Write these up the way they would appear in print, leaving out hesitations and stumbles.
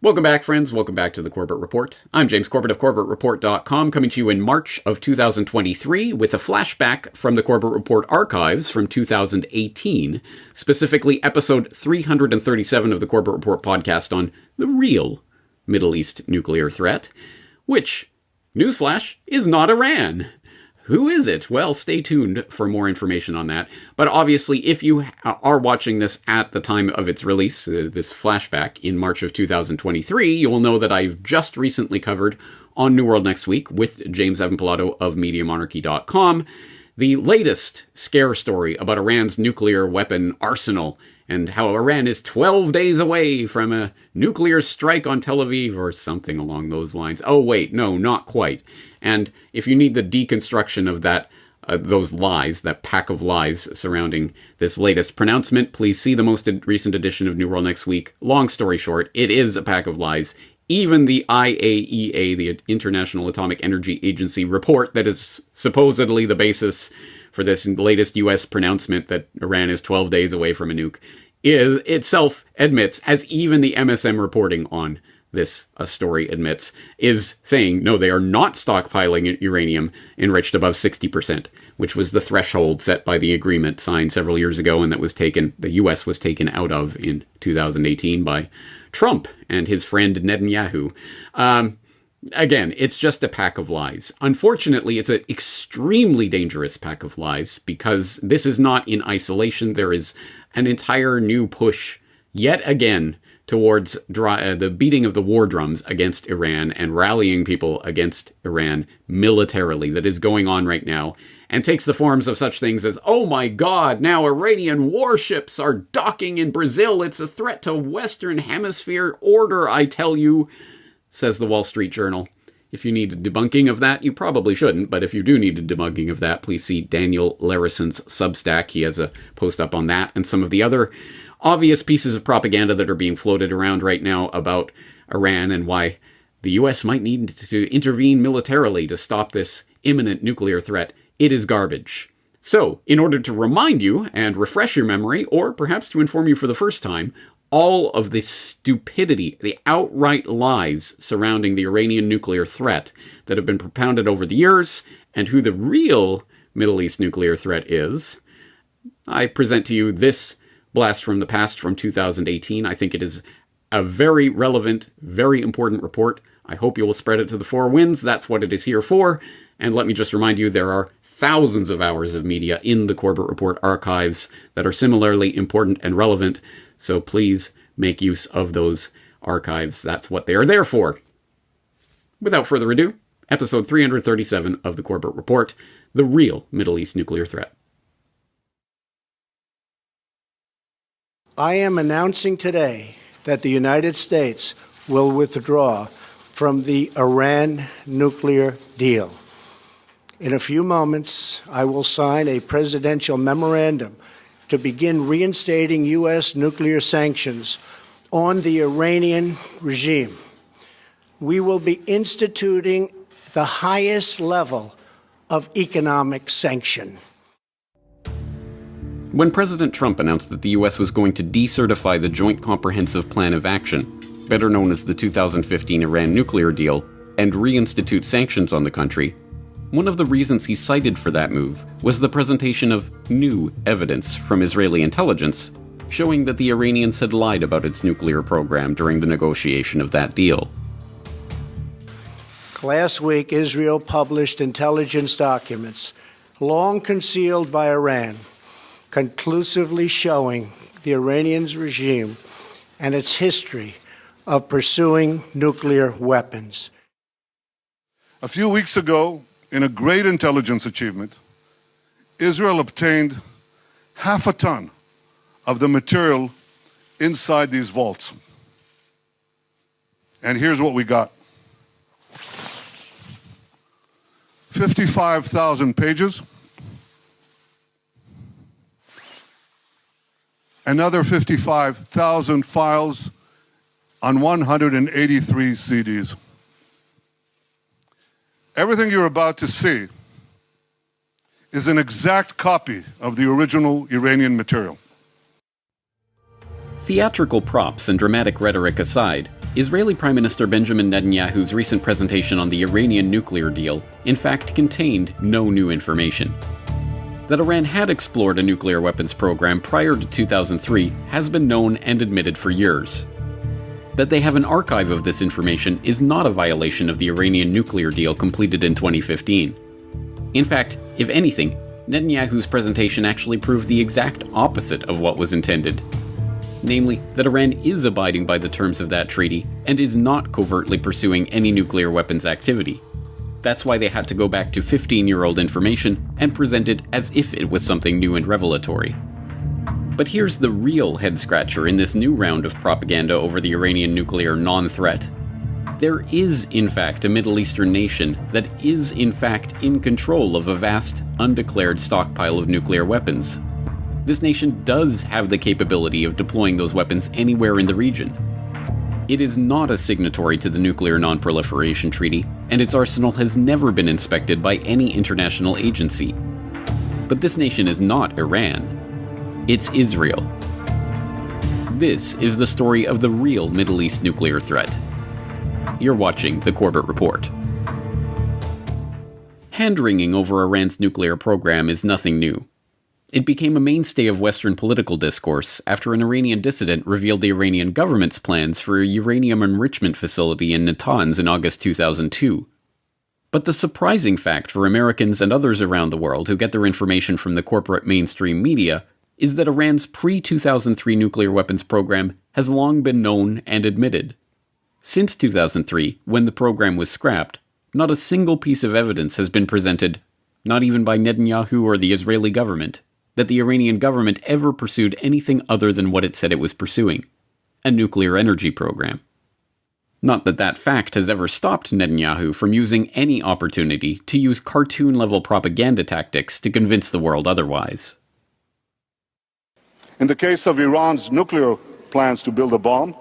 Welcome back, friends. Welcome back to the Corbett Report. I'm James Corbett of CorbettReport.com, coming to you in March of 2023 with a flashback from the Corbett Report archives from 2018, specifically episode 337 of the Corbett Report podcast on the real Middle East nuclear threat, which, newsflash, is not Iran. Who is it? Well, stay tuned for more information on that. But obviously, if you are watching this at the time of its release, this flashback in March of 2023, you will know that I've just recently covered on New World Next Week with James Evan Pilato of MediaMonarchy.com the latest scare story about Iran's nuclear weapon arsenal and how Iran is 12 days away from a nuclear strike on Tel Aviv or something along those lines. Oh, wait, no, not quite. And if you need the deconstruction of that, those lies, that pack of lies surrounding this latest pronouncement, please see the most recent edition of New World Next Week. Long story short, it is a pack of lies. Even the IAEA, the International Atomic Energy Agency report that is supposedly the basis for this latest U.S. pronouncement that Iran is 12 days away from a nuke, itself admits, as even the MSM reporting on this story admits, is saying, no, they are not stockpiling uranium enriched above 60%, which was the threshold set by the agreement signed several years ago and that was taken, the U.S. was taken out of in 2018 by Trump and his friend Netanyahu. Again, it's just a pack of lies. Unfortunately, it's an extremely dangerous pack of lies because this is not in isolation. There is an entire new push, yet again, towards the beating of the war drums against Iran and rallying people against Iran militarily that is going on right now, and takes the forms of such things as, oh my god, now Iranian warships are docking in Brazil. It's a threat to Western Hemisphere order, I tell you, says the Wall Street Journal. If you need a debunking of that, you probably shouldn't, but if you do need a debunking of that, please see Daniel Larison's Substack. He has a post up on that and some of the other obvious pieces of propaganda that are being floated around right now about Iran and why the U.S. might need to intervene militarily to stop this imminent nuclear threat. It is garbage. So, in order to remind you and refresh your memory, or perhaps to inform you for the first time, all of the stupidity, the outright lies surrounding the Iranian nuclear threat that have been propounded over the years, and who the real Middle East nuclear threat is, I present to you this blast from the past from 2018. I think it is a very relevant, very important report. I hope you will spread it to the four winds. That's what it is here for. And let me just remind you, there are thousands of hours of media in the Corbett Report archives that are similarly important and relevant. So please make use of those archives. That's what they are there for. Without further ado, episode 337 of the Corbett Report, the real Middle East nuclear threat. I am announcing today that the United States will withdraw from the Iran nuclear deal. In a few moments, I will sign a presidential memorandum to begin reinstating U.S. nuclear sanctions on the Iranian regime. We will be instituting the highest level of economic sanction. When President Trump announced that the U.S. was going to decertify the Joint Comprehensive Plan of Action, better known as the 2015 Iran nuclear deal, and reinstitute sanctions on the country, one of the reasons he cited for that move was the presentation of new evidence from Israeli intelligence showing that the Iranians had lied about its nuclear program during the negotiation of that deal. Last week, Israel published intelligence documents, long concealed by Iran, conclusively showing the Iranian regime and its history of pursuing nuclear weapons. A few weeks ago, in a great intelligence achievement, Israel obtained 0.5 ton of the material inside these vaults. And here's what we got. 55,000 pages, another 55,000 files on 183 CDs. Everything you're about to see is an exact copy of the original Iranian material. Theatrical props and dramatic rhetoric aside, Israeli Prime Minister Benjamin Netanyahu's recent presentation on the Iranian nuclear deal, in fact, contained no new information. That Iran had explored a nuclear weapons program prior to 2003 has been known and admitted for years. That they have an archive of this information is not a violation of the Iranian nuclear deal completed in 2015. In fact, if anything, Netanyahu's presentation actually proved the exact opposite of what was intended. Namely, that Iran is abiding by the terms of that treaty and is not covertly pursuing any nuclear weapons activity. That's why they had to go back to 15-year-old information and present it as if it was something new and revelatory. But here's the real head-scratcher in this new round of propaganda over the Iranian nuclear non-threat. There is, in fact, a Middle Eastern nation that is, in fact, in control of a vast, undeclared stockpile of nuclear weapons. This nation does have the capability of deploying those weapons anywhere in the region. It is not a signatory to the Nuclear Non-Proliferation Treaty, and its arsenal has never been inspected by any international agency. But this nation is not Iran. It's Israel. This is the story of the real Middle East nuclear threat. You're watching the Corbett Report. Hand-wringing over Iran's nuclear program is nothing new. It became a mainstay of Western political discourse after an Iranian dissident revealed the Iranian government's plans for a uranium enrichment facility in Natanz in August 2002. But the surprising fact for Americans and others around the world who get their information from the corporate mainstream media is that Iran's pre-2003 nuclear weapons program has long been known and admitted. Since 2003, when the program was scrapped, not a single piece of evidence has been presented, not even by Netanyahu or the Israeli government, that the Iranian government ever pursued anything other than what it said it was pursuing, a nuclear energy program. Not that that fact has ever stopped Netanyahu from using any opportunity to use cartoon-level propaganda tactics to convince the world otherwise. In the case of Iran's nuclear plans to build a bomb,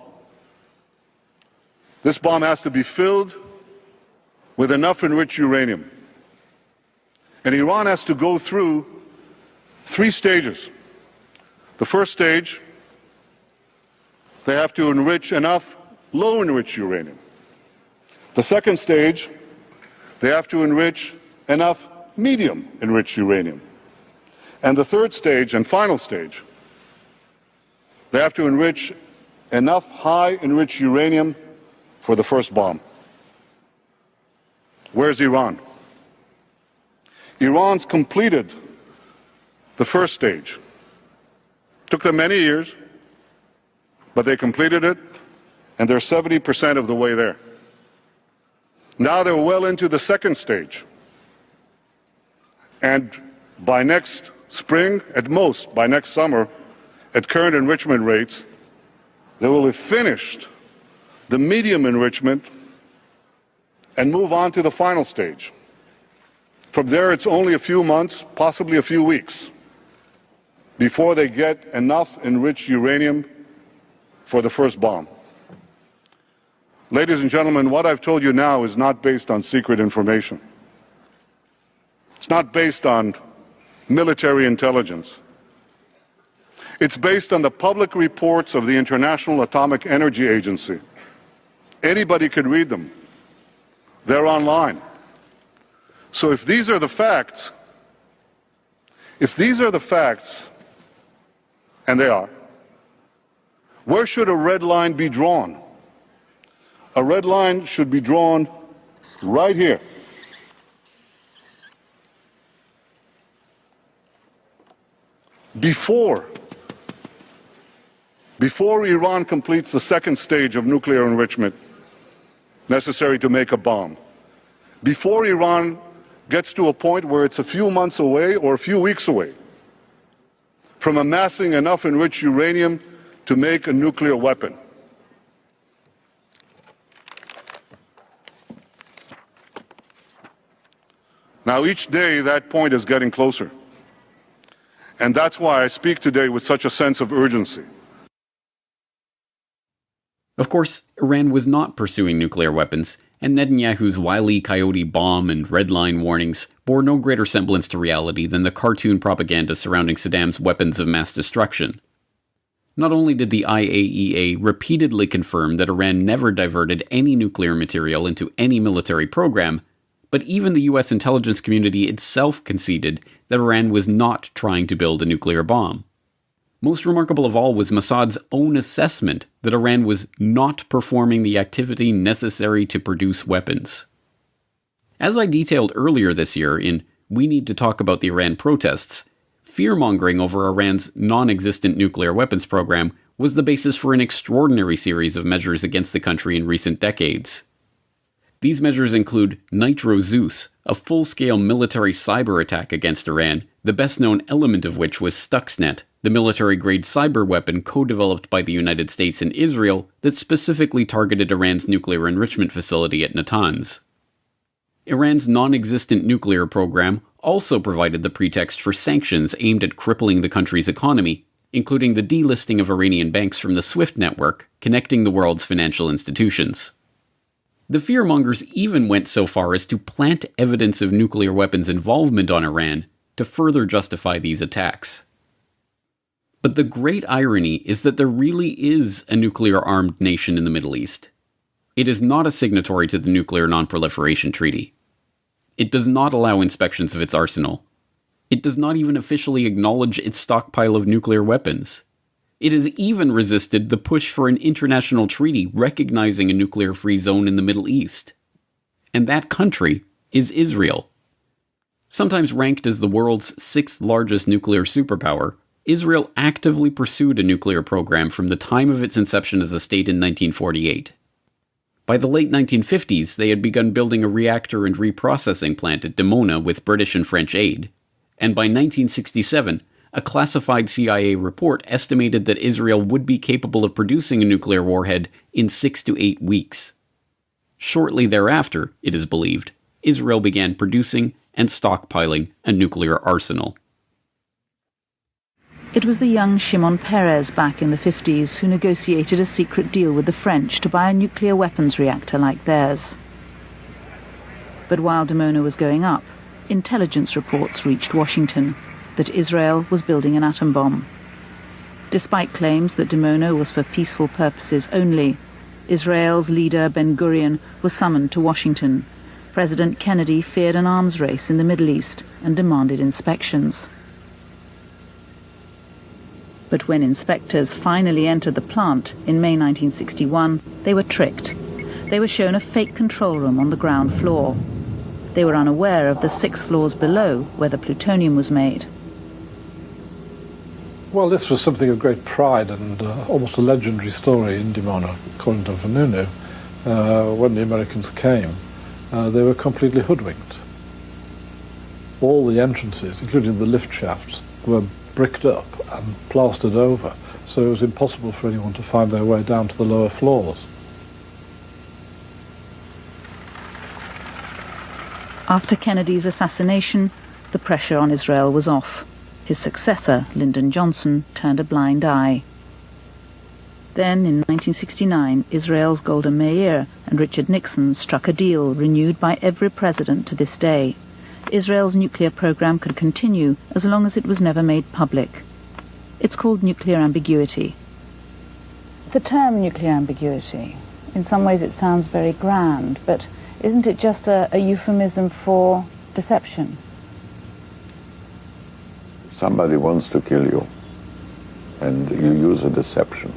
this bomb has to be filled with enough enriched uranium. And Iran has to go through 3 stages. The first stage, they have to enrich enough low-enriched uranium. The second stage, they have to enrich enough medium-enriched uranium. And the third stage and final stage, they have to enrich enough high-enriched uranium for the first bomb. Where's Iran? Iran's completed the first stage. Took them many years, but they completed it, and they're 70% of the way there. Now they're well into the second stage. And by next spring, at most, by next summer, at current enrichment rates, they will have finished the medium enrichment and move on to the final stage. From there, it's only a few months, possibly a few weeks, before they get enough enriched uranium for the first bomb. Ladies and gentlemen, what I've told you now is not based on secret information. It's not based on military intelligence. It's based on the public reports of the International Atomic Energy Agency. Anybody could read them. They're online. So if these are the facts, and they are, where should a red line be drawn? A red line should be drawn right here. Before Iran completes the second stage of nuclear enrichment necessary to make a bomb, before Iran gets to a point where it's a few months away or a few weeks away from amassing enough enriched uranium to make a nuclear weapon. Now, each day that point is getting closer. And that's why I speak today with such a sense of urgency. Of course, Iran was not pursuing nuclear weapons, and Netanyahu's Wile E. Coyote bomb and red line warnings bore no greater semblance to reality than the cartoon propaganda surrounding Saddam's weapons of mass destruction. Not only did the IAEA repeatedly confirm that Iran never diverted any nuclear material into any military program, but even the US intelligence community itself conceded that Iran was not trying to build a nuclear bomb. Most remarkable of all was Mossad's own assessment that Iran was not performing the activity necessary to produce weapons. As I detailed earlier this year in We Need to Talk About the Iran Protests, fear-mongering over Iran's non-existent nuclear weapons program was the basis for an extraordinary series of measures against the country in recent decades. These measures include Nitro Zeus, a full-scale military cyber attack against Iran, the best-known element of which was Stuxnet, the military-grade cyber weapon co-developed by the United States and Israel that specifically targeted Iran's nuclear enrichment facility at Natanz. Iran's non-existent nuclear program also provided the pretext for sanctions aimed at crippling the country's economy, including the delisting of Iranian banks from the SWIFT network, connecting the world's financial institutions. The fearmongers even went so far as to plant evidence of nuclear weapons involvement on Iran to further justify these attacks. But the great irony is that there really is a nuclear-armed nation in the Middle East. It is not a signatory to the Nuclear Non-Proliferation Treaty. It does not allow inspections of its arsenal. It does not even officially acknowledge its stockpile of nuclear weapons. It has even resisted the push for an international treaty recognizing a nuclear-free zone in the Middle East. And that country is Israel. Sometimes ranked as the world's sixth largest nuclear superpower, Israel actively pursued a nuclear program from the time of its inception as a state in 1948. By the late 1950s, they had begun building a reactor and reprocessing plant at Dimona with British and French aid, and by 1967, a classified CIA report estimated that Israel would be capable of producing a nuclear warhead in 6 to 8 weeks. Shortly thereafter, it is believed, Israel began producing and stockpiling a nuclear arsenal. It was the young Shimon Peres back in the 50s who negotiated a secret deal with the French to buy a nuclear weapons reactor like theirs. But while Dimona was going up, intelligence reports reached Washington that Israel was building an atom bomb. Despite claims that Dimona was for peaceful purposes only, Israel's leader Ben-Gurion was summoned to Washington. President Kennedy feared an arms race in the Middle East and demanded inspections. But when inspectors finally entered the plant in May 1961, they were tricked. They were shown a fake control room on the ground floor. They were unaware of the 6 floors below where the plutonium was made. Well, this was something of great pride and almost a legendary story in Dimona, according to Vanunu. When the Americans came, they were completely hoodwinked. All the entrances, including the lift shafts, were bricked up and plastered over, so it was impossible for anyone to find their way down to the lower floors. After Kennedy's assassination, the pressure on Israel was off. His successor, Lyndon Johnson, turned a blind eye. Then, in 1969, Israel's Golda Meir and Richard Nixon struck a deal renewed by every president to this day. Israel's nuclear program could continue as long as it was never made public. It's called nuclear ambiguity. The term nuclear ambiguity, in some ways it sounds very grand, but isn't it just a euphemism for deception? Somebody wants to kill you, and you use a deception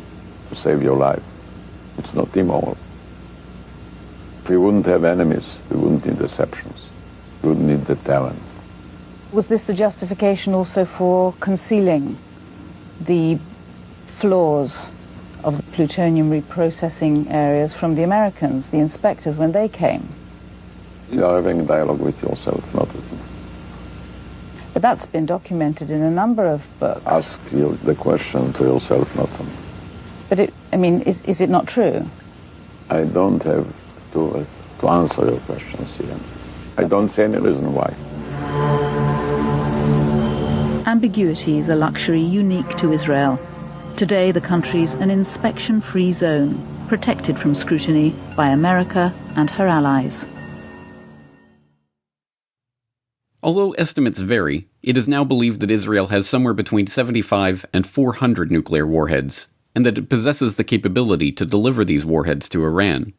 to save your life. It's not immoral. If we wouldn't have enemies, we wouldn't need deceptions. We wouldn't need the talent. Was this the justification also for concealing the flaws of the plutonium reprocessing areas from the Americans, the inspectors, when they came? You are having a dialogue with yourself, not with me. But that's been documented in a number of books. Ask the question to yourself, not to me. But is it not true? I don't have to answer your questions here. I don't see any reason why. Ambiguity is a luxury unique to Israel. Today the country's an inspection-free zone, protected from scrutiny by America and her allies. Although estimates vary, it is now believed that Israel has somewhere between 75 and 400 nuclear warheads, and that it possesses the capability to deliver these warheads to Iran.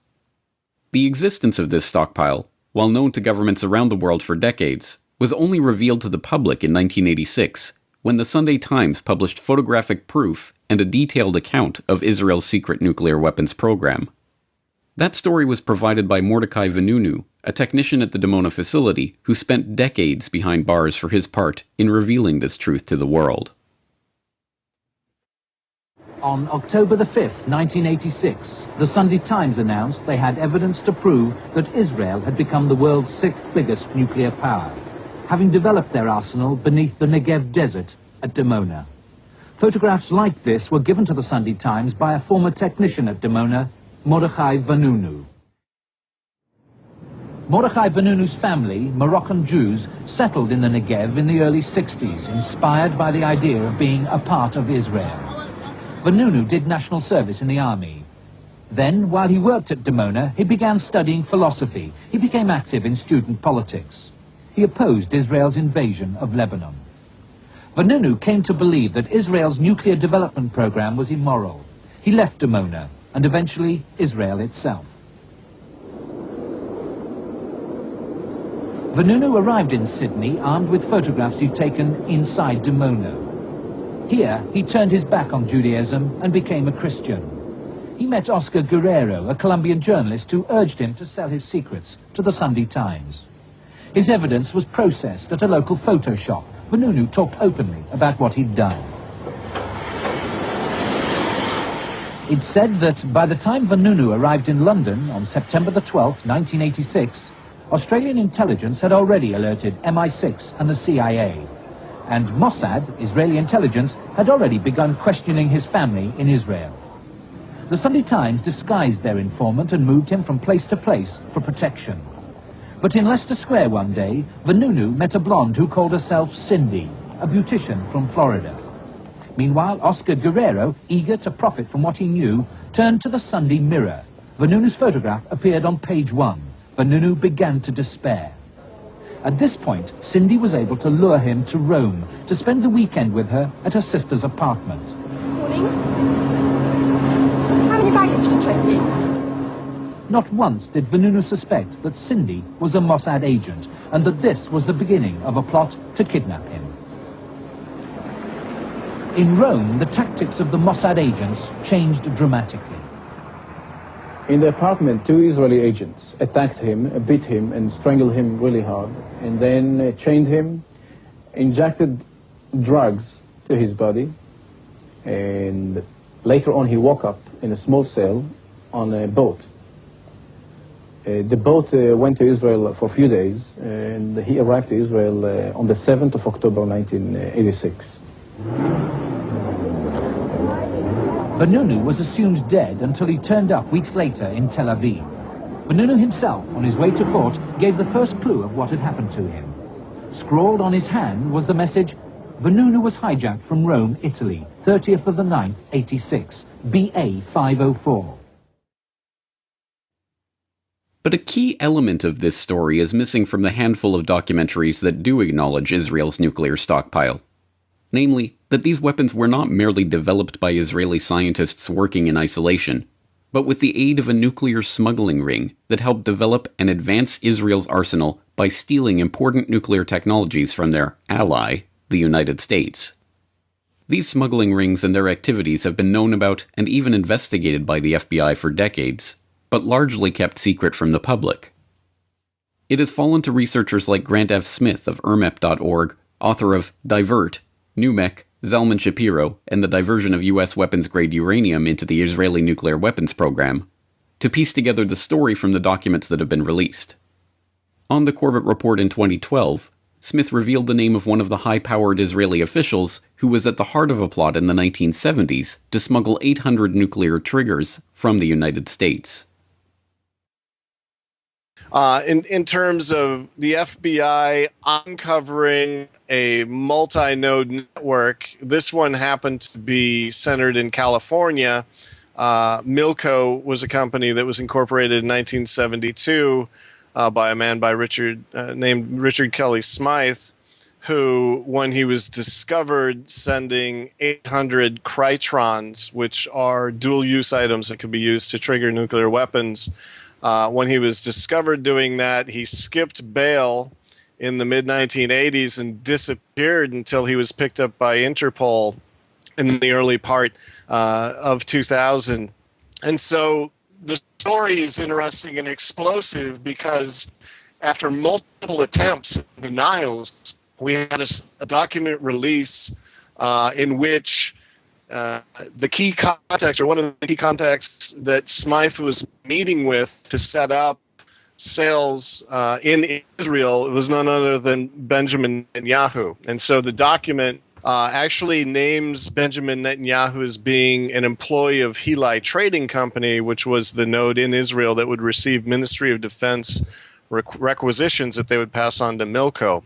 The existence of this stockpile, while known to governments around the world for decades, was only revealed to the public in 1986, when the Sunday Times published photographic proof and a detailed account of Israel's secret nuclear weapons program. That story was provided by Mordecai Vanunu, a technician at the Dimona facility who spent decades behind bars for his part in revealing this truth to the world. On October the 5th, 1986, the Sunday Times announced they had evidence to prove that Israel had become the world's sixth biggest nuclear power, having developed their arsenal beneath the Negev desert at Dimona. Photographs like this were given to the Sunday Times by a former technician at Dimona, Mordechai Vanunu. Mordechai Vanunu's family, Moroccan Jews, settled in the Negev in the early 60s, inspired by the idea of being a part of Israel. Vanunu did national service in the army. Then, while he worked at Dimona, he began studying philosophy. He became active in student politics. He opposed Israel's invasion of Lebanon. Vanunu came to believe that Israel's nuclear development program was immoral. He left Dimona, and eventually Israel itself. Vanunu arrived in Sydney armed with photographs he'd taken inside Dimona. Here, he turned his back on Judaism and became a Christian. He met Oscar Guerrero, a Colombian journalist who urged him to sell his secrets to the Sunday Times. His evidence was processed at a local photo shop. Vanunu talked openly about what he'd done. It's said that by the time Vanunu arrived in London on September the 12th, 1986, Australian intelligence had already alerted MI6 and the CIA. And Mossad, Israeli intelligence, had already begun questioning his family in Israel. The Sunday Times disguised their informant and moved him from place to place for protection. But in Leicester Square one day, Vanunu met a blonde who called herself Cindy, a beautician from Florida. Meanwhile, Oscar Guerrero, eager to profit from what he knew, turned to the Sunday Mirror. Vanunu's photograph appeared on page 1. Vanunu began to despair. At this point, Cindy was able to lure him to Rome to spend the weekend with her at her sister's apartment. Morning. How many baggage to check in? Not once did Vanunu suspect that Cindy was a Mossad agent and that this was the beginning of a plot to kidnap him. In Rome, the tactics of the Mossad agents changed dramatically. In the apartment, 2 Israeli agents attacked him, beat him, and strangled him really hard, and then chained him, injected drugs to his body, and later on he woke up in a small cell on a boat. The boat went to Israel for a few days, and he arrived to Israel on the 7th of October 1986. Vanunu was assumed dead until he turned up weeks later in Tel Aviv. Vanunu himself, on his way to court, gave the first clue of what had happened to him. Scrawled on his hand was the message, Vanunu was hijacked from Rome, Italy, 30th of the 9th, 86, BA 504. But a key element of this story is missing from the handful of documentaries that do acknowledge Israel's nuclear stockpile. Namely, that these weapons were not merely developed by Israeli scientists working in isolation, but with the aid of a nuclear smuggling ring that helped develop and advance Israel's arsenal by stealing important nuclear technologies from their ally, the United States. These smuggling rings and their activities have been known about and even investigated by the FBI for decades, but largely kept secret from the public. It has fallen to researchers like Grant F. Smith of ERMEP.org, author of Divert, NUMEC, Zalman Shapiro, and the diversion of U.S. weapons-grade uranium into the Israeli nuclear weapons program, to piece together the story from the documents that have been released. On the Corbett Report in 2012, Smith revealed the name of one of the high-powered Israeli officials who was at the heart of a plot in the 1970s to smuggle 800 nuclear triggers from the United States. In terms of the FBI uncovering a multi-node network, this one happened to be centered in California. Milco was a company that was incorporated in 1972. by a man named Richard Kelly Smythe, who, when he was discovered sending 800 Krytrons, which are dual-use items that could be used to trigger nuclear weapons, when he was discovered doing that, he skipped bail in the mid-1980s and disappeared until he was picked up by Interpol in the early part of 2000. And so the story is interesting and explosive because after multiple attempts and denials, we had a document release in which the key contact, or one of the key contacts that Smythe was meeting with to set up sales in Israel, it was none other than Benjamin Netanyahu. And so the document actually names Benjamin Netanyahu as being an employee of Heli Trading Company, which was the node in Israel that would receive Ministry of Defense requisitions that they would pass on to Milco.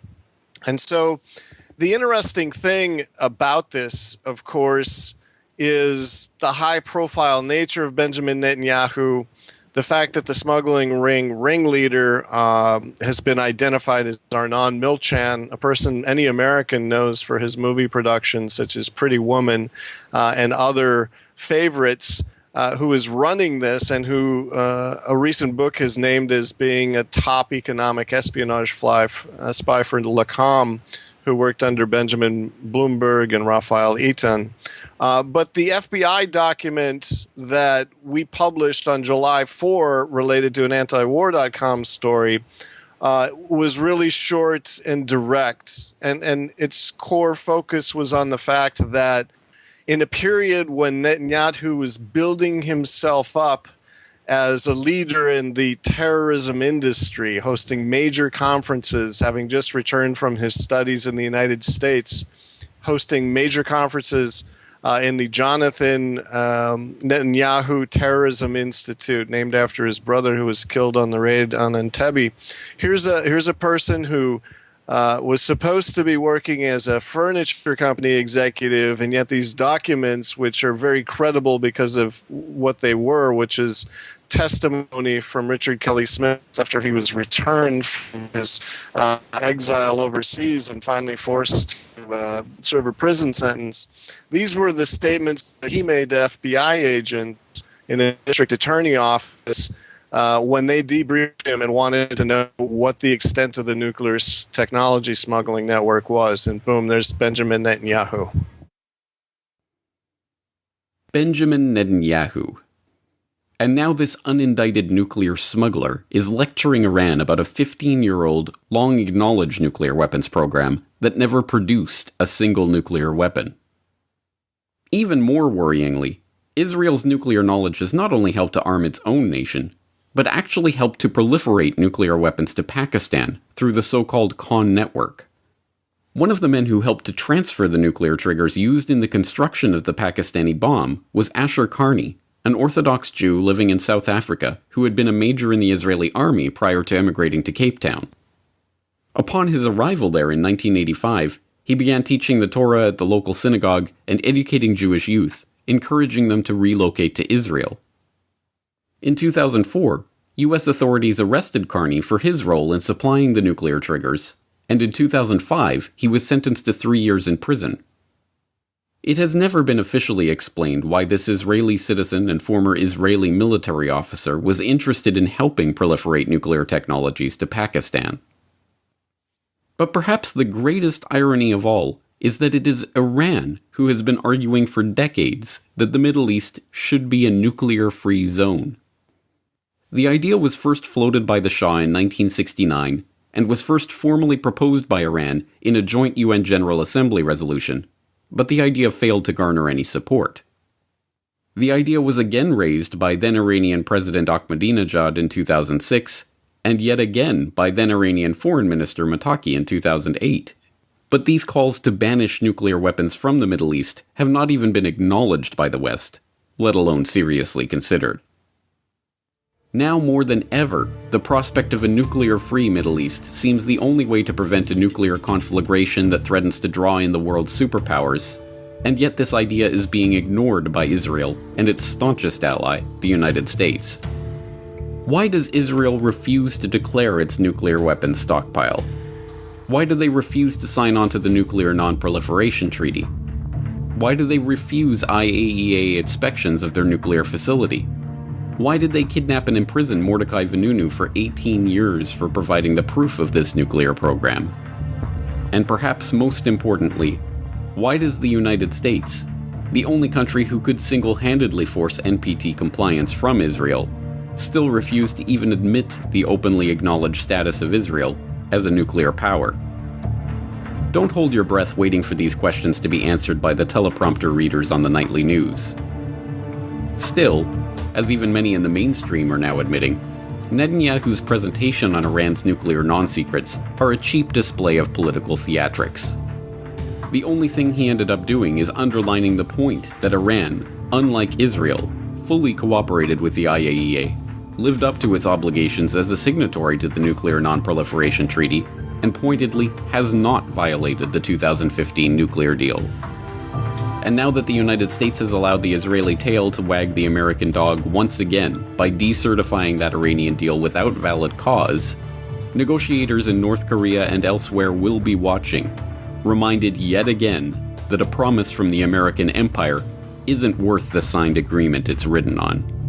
And so the interesting thing about this, of course, is the high-profile nature of Benjamin Netanyahu, the fact that the smuggling ringleader has been identified as Arnon Milchan, a person any American knows for his movie productions such as Pretty Woman and other favorites, who is running this and who a recent book has named as being a top economic espionage spy for Lacom, who worked under Benjamin Bloomberg and Raphael Eitan. But the FBI document that we published on July 4 related to an antiwar.com story was really short and direct. And its core focus was on the fact that in a period when Netanyahu was building himself up as a leader in the terrorism industry, hosting major conferences, having just returned from his studies in the United States, hosting major conferences in the Jonathan Netanyahu Terrorism Institute, named after his brother who was killed on the raid on Entebbe. Here's a person who was supposed to be working as a furniture company executive, and yet these documents, which are very credible because of what they were, which is testimony from Richard Kelly Smith after he was returned from his exile overseas and finally forced to serve a prison sentence. These were the statements that he made to FBI agents in the district attorney office when they debriefed him and wanted to know what the extent of the nuclear technology smuggling network was. And boom, there's Benjamin Netanyahu. Benjamin Netanyahu. And now this unindicted nuclear smuggler is lecturing Iran about a 15-year-old, long-acknowledged nuclear weapons program that never produced a single nuclear weapon. Even more worryingly, Israel's nuclear knowledge has not only helped to arm its own nation, but actually helped to proliferate nuclear weapons to Pakistan through the so-called Khan network. One of the men who helped to transfer the nuclear triggers used in the construction of the Pakistani bomb was Asher Carney, an Orthodox Jew living in South Africa who had been a major in the Israeli army prior to emigrating to Cape Town. Upon his arrival there in 1985, he began teaching the Torah at the local synagogue and educating Jewish youth, encouraging them to relocate to Israel. In 2004, U.S. authorities arrested Carney for his role in supplying the nuclear triggers, and in 2005 he was sentenced to 3 years in prison. It has never been officially explained why this Israeli citizen and former Israeli military officer was interested in helping proliferate nuclear technologies to Pakistan. But perhaps the greatest irony of all is that it is Iran who has been arguing for decades that the Middle East should be a nuclear-free zone. The idea was first floated by the Shah in 1969 and was first formally proposed by Iran in a joint UN General Assembly resolution, but the idea failed to garner any support. The idea was again raised by then-Iranian President Ahmadinejad in 2006, and yet again by then-Iranian Foreign Minister Mottaki in 2008. But these calls to banish nuclear weapons from the Middle East have not even been acknowledged by the West, let alone seriously considered. Now more than ever, the prospect of a nuclear-free Middle East seems the only way to prevent a nuclear conflagration that threatens to draw in the world's superpowers, and yet this idea is being ignored by Israel and its staunchest ally, the United States. Why does Israel refuse to declare its nuclear weapons stockpile? Why do they refuse to sign on to the Nuclear Non-Proliferation Treaty? Why do they refuse IAEA inspections of their nuclear facility? Why did they kidnap and imprison Mordechai Vanunu for 18 years for providing the proof of this nuclear program? And perhaps most importantly, why does the United States, the only country who could single-handedly force NPT compliance from Israel, still refuse to even admit the openly acknowledged status of Israel as a nuclear power? Don't hold your breath waiting for these questions to be answered by the teleprompter readers on the nightly news. Still, as even many in the mainstream are now admitting, Netanyahu's presentation on Iran's nuclear non-secrets are a cheap display of political theatrics. The only thing he ended up doing is underlining the point that Iran, unlike Israel, fully cooperated with the IAEA, lived up to its obligations as a signatory to the Nuclear Non-Proliferation Treaty, and pointedly has not violated the 2015 nuclear deal. And now that the United States has allowed the Israeli tail to wag the American dog once again by decertifying that Iranian deal without valid cause, negotiators in North Korea and elsewhere will be watching, reminded yet again that a promise from the American empire isn't worth the signed agreement it's written on.